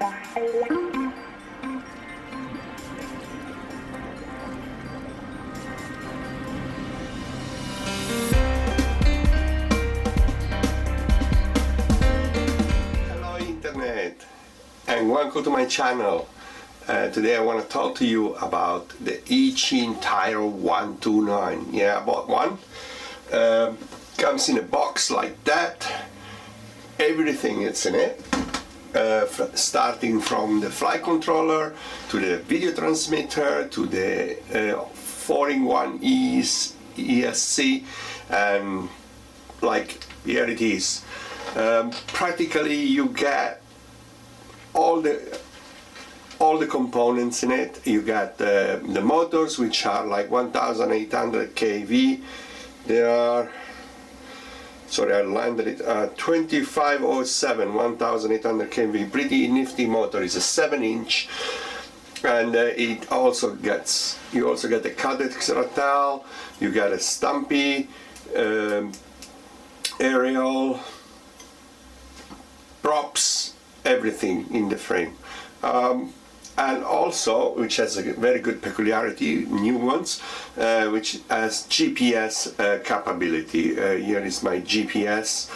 Hello Internet, and welcome to my channel. Today I want to talk to you about the Tyro 129. Yeah, I bought one. Comes in a box like that. Everything is in it. Starting from the flight controller to the video transmitter to the 4-in-1 ESC, and like here it is. Practically you get all the components in it. You got the motors, which are like 1800 kV. They are, sorry, I landed it, 2507, 1800 kV, pretty nifty motor. It's a 7-inch, and it also gets, you also get the cadex ratel, you got a Stumpy, aerial, props, everything in the frame. And also, which has a very good peculiarity, new ones, which has GPS capability. Here is my GPS.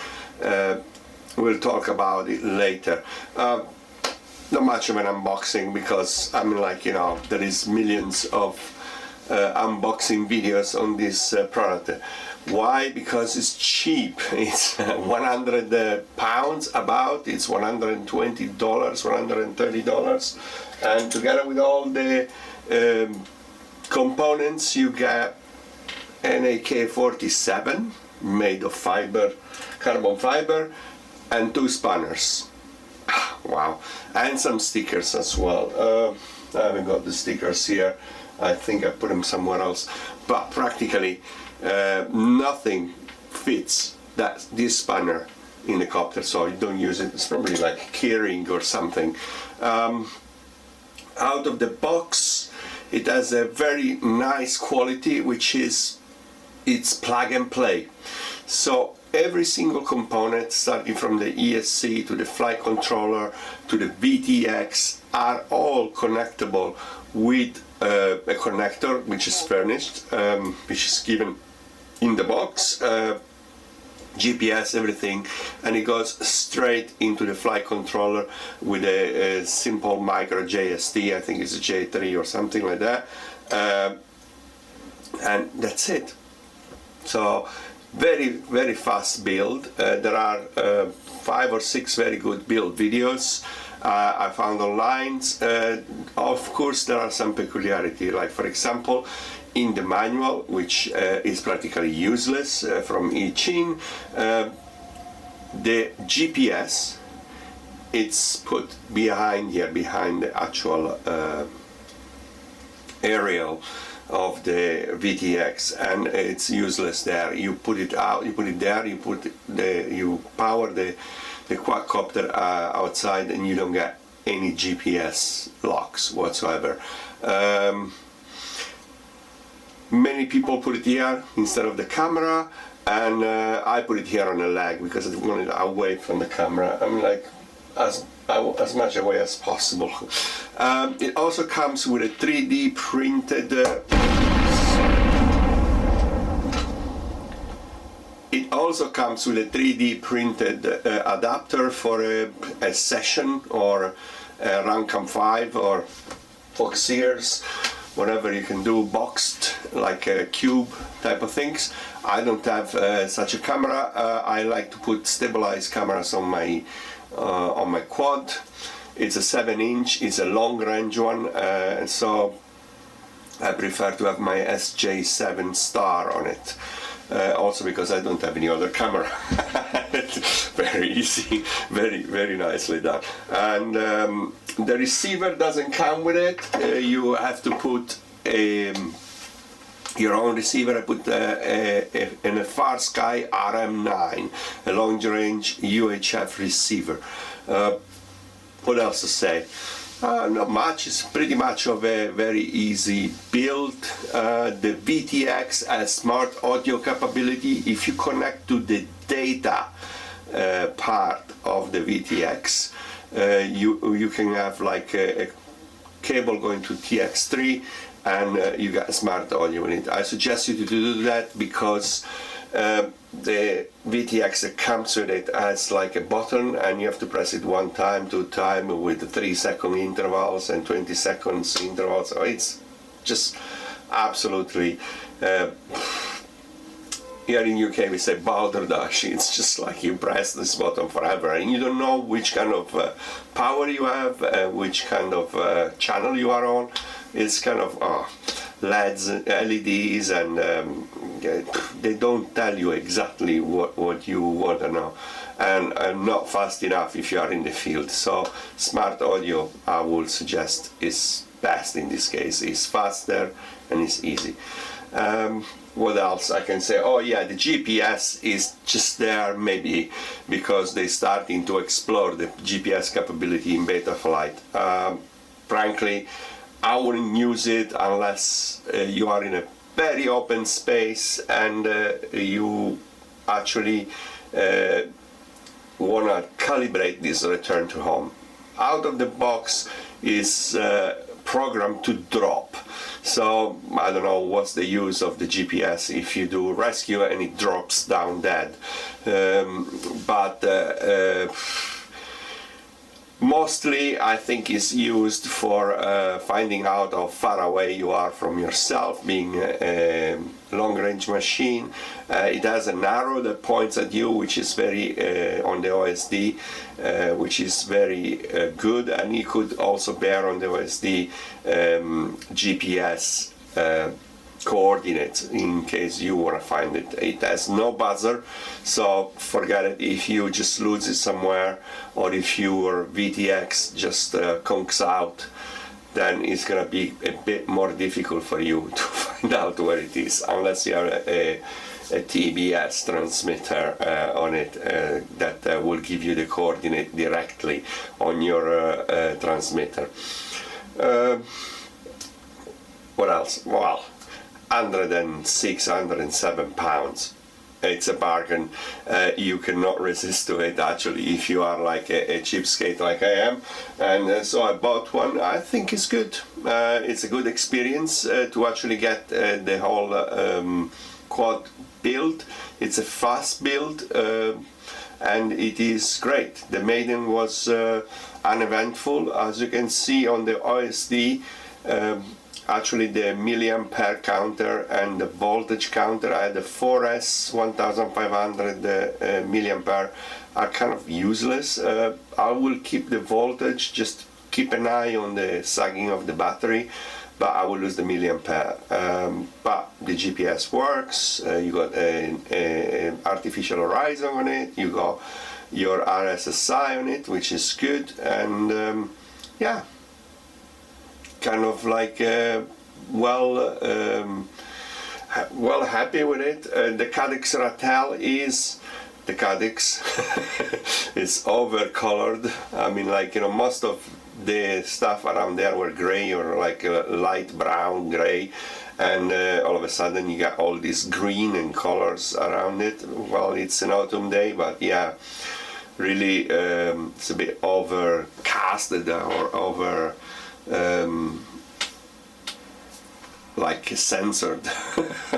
We'll talk about it later. Not much of an unboxing, because I mean, like, you know, there is millions of unboxing videos on this product. Why? Because it's cheap. It's 100 pounds about. It's $120, $130, and together with all the components, you get an AK-47 made of fiber, carbon fiber, and 2 spanners. Wow, and some stickers as well. I haven't got the stickers here. I think I put them somewhere else, but practically nothing fits this spanner in the copter, so you don't use it. It's probably like keyring or something. Out of the box, it has a very nice quality, which is it's plug and play. So every single component, starting from the ESC to the flight controller to the VTX, are all connectable with a connector which is furnished, which is given in the box, GPS, everything, and it goes straight into the flight controller with a simple micro JST. I think it's a J3 or something like that, and that's it. So very fast build. There are 5 or 6 very good build videos I found online. Of course, there are some peculiarity, like for example, in the manual, which is practically useless from Ichin, the GPS, it's put behind here, behind the actual aerial of the VTX, and it's useless there. You put it out, you put it there, you power the quadcopter outside, and you don't get any GPS locks whatsoever. Many people put it here instead of the camera, and I put it here on the leg because I want it away from the camera. I mean, like as much away as possible. It also comes with a 3D printed adapter for a session or a Runcam 5 or Fox Sears, whatever you can do, boxed like a cube type of things. I don't have such a camera. I like to put stabilized cameras on my quad. It's a 7-inch, it's a long range one, so I prefer to have my SJ7 Star on it. Also because I don't have any other camera. Very easy, very nicely done. And the receiver doesn't come with it. You have to put your own receiver. I put in a Far Sky RM9, a long range UHF receiver. What else to say? Not much. It's pretty much of a very easy build. The VTX has smart audio capability. If you connect to the data part of the VTX, you can have like a cable going to TX3, and you got smart audio in it. I suggest you to do that because the VTX that comes with it has like a button, and you have to press it 1 time, 2 times with 3-second intervals and 20 seconds intervals. So it's just absolutely here in UK we say balderdash. It's just like you press this button forever and you don't know which kind of power you have, which kind of channel you are on. It's kind of LEDs, LEDs, and they don't tell you exactly what you want to know, and not fast enough if you are in the field. So smart audio, I would suggest, is best in this case. It's faster and it's easy. What else I can say? Oh yeah, the GPS is just there maybe because they're starting to explore the GPS capability in beta flight. Frankly, I wouldn't use it unless you are in a very open space and you actually want to calibrate this return to home. Out of the box is programmed to drop. So I don't know what's the use of the GPS if you do rescue and it drops down dead. Mostly I think is used for finding out how far away you are from yourself, being a long-range machine. It has an arrow that points at you, which is very on the OSD, which is very good, and you could also bear on the OSD GPS coordinates in case you want to find it. It has no buzzer, so forget it if you just lose it somewhere, or if your VTX just conks out, then it's gonna be a bit more difficult for you to find out where it is, unless you have a TBS transmitter on it that will give you the coordinate directly on your transmitter. What else? Well, 106, 107 pounds. It's a bargain. You cannot resist to it actually if you are like a cheapskate like I am, and so I bought one. I think it's good. It's a good experience to actually get the whole quad build. It's a fast build and it is great. The maiden was uneventful, as you can see on the OSD. Actually the milliampere counter and the voltage counter, I had the 4S 1500 milliampere, are kind of useless. I will keep the voltage, just keep an eye on the sagging of the battery, but I will lose the milliampere. But the GPS works, you got an artificial horizon on it, you got your RSSI on it, which is good, and yeah, kind of like well happy with it. The Cadex Ratel is the Cadex is over-colored. I mean, like, you know, most of the stuff around there were gray or like light brown gray, and all of a sudden you got all these green and colors around it. Well, it's an autumn day, but yeah, really it's a bit overcasted or over like censored,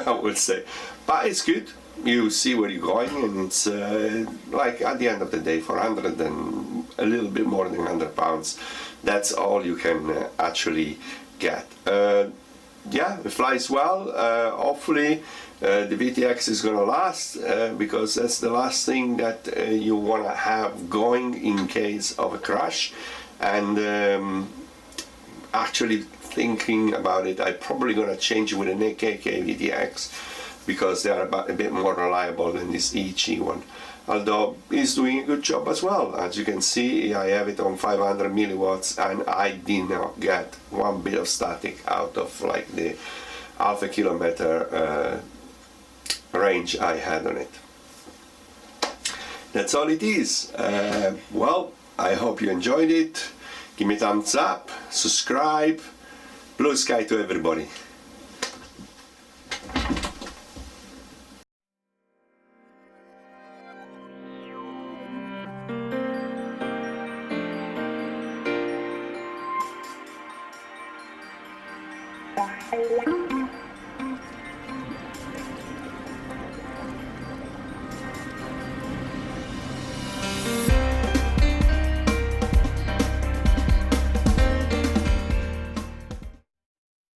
I would say, but it's good. You see where you're going, and it's like at the end of the day, for 100 and a little bit more than 100 pounds, that's all you can actually get. Yeah, it flies well. Hopefully the VTX is gonna last, because that's the last thing that you want to have going in case of a crash. And actually thinking about it, I'm probably gonna change it with an AKK VTX because they are a bit more reliable than this EG one. Although it's doing a good job as well. As you can see, I have it on 500 milliwatts and I did not get one bit of static out of like the half a kilometer range I had on it. That's all it is. Well, I hope you enjoyed it. Give me a thumbs up, subscribe. Blue sky to everybody.